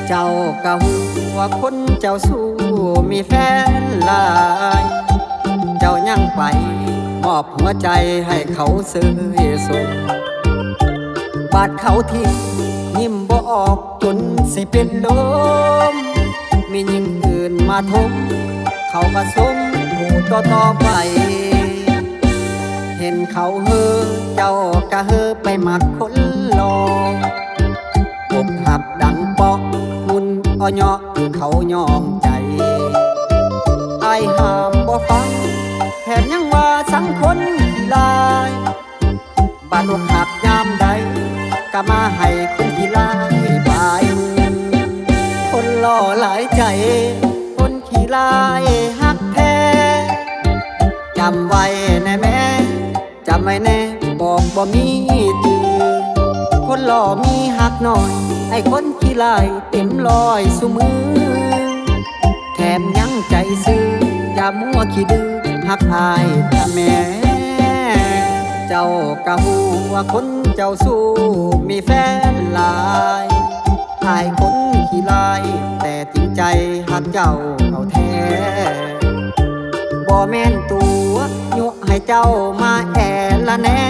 เจ้ากะหัวคนเจ้าสู้มีแฟนหลายเจ้ายังไปมอบหัวใจให้เขาซื้อส่งบาดเขาทิ้งยิ้มบ่ออกจนสิเป็นลมมีหญิงอื่นมาทมเขาก็สมหูต่อไปเห็นเขาเฮอเจ้ากะเฮอไปมักคนหลอกหักดังปอกมุนอ้อยอคือเขายอมใจไอ้ห้ามบ่ฟังแถมยังว่าสังคนขี้ลายบาดอกหักยามใดก็มาให้คนขี้ลายบายคนหล่อหลายใจคนขี้ลายหักแท้จำไว้แน่แม่จำไว้แน่บอกบ่มีจือคนหล่อมีหักหน่อยไอ้คนขี้ลายเต็มลอยสุมือแถมยังใจซื้ออย่ามัวขี้ดื้อหักอายถ้าแม่เจ้ากะหูว่าคนเจ้าสู้มีแฟนหลายอายคนขี้ลายแต่จริงใจหักเจ้าเอาแท้บ่แม่นตัวยั่วให้เจ้ามาแอละแน่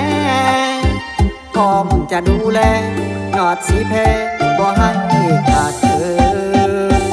พร้อมจะดูแลยอดสีแพ้บ่ให้ขาดเกิน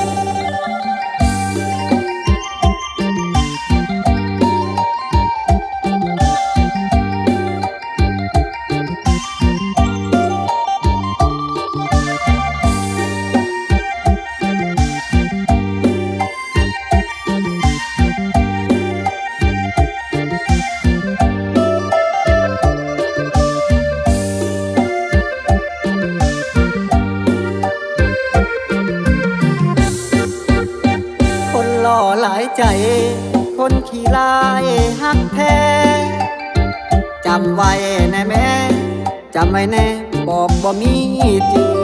หลายใจคนขี้ลายหักแท้จำไว้แน่แม่จำไว้แน่บอกบ่มีจือ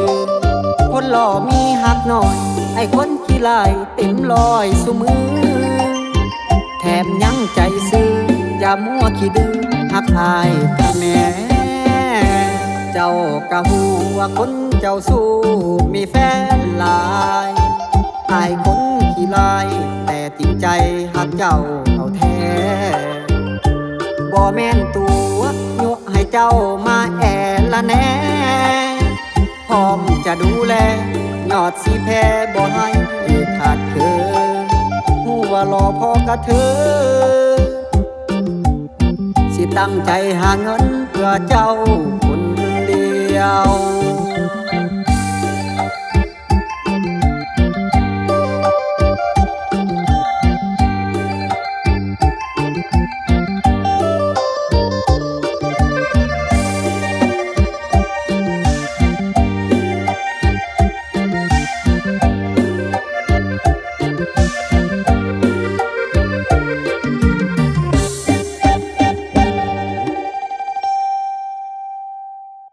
คนหล่อมีหักหน่อยไอ้คนขี้ลายเต็มลอยสุมือแถมยังใจซื้ออย่ามัวขี้ดื้อหักอายถ้าแม่เจ้ากะหูว่าคนเจ้าสู้มีแฟนหลายอายคนขี้ลายแต่จริงใจหักเจ้าเอาแท้บ่แม่นตัวยั่วให้เจ้ามาแอละแน่พร้อมจะดูแลยอดสีแพ้บ่ให้ขาดเคินหูว่ารอพอกระเธอสิตั้งใจหาเงินเพื่อเจ้าคนเดียว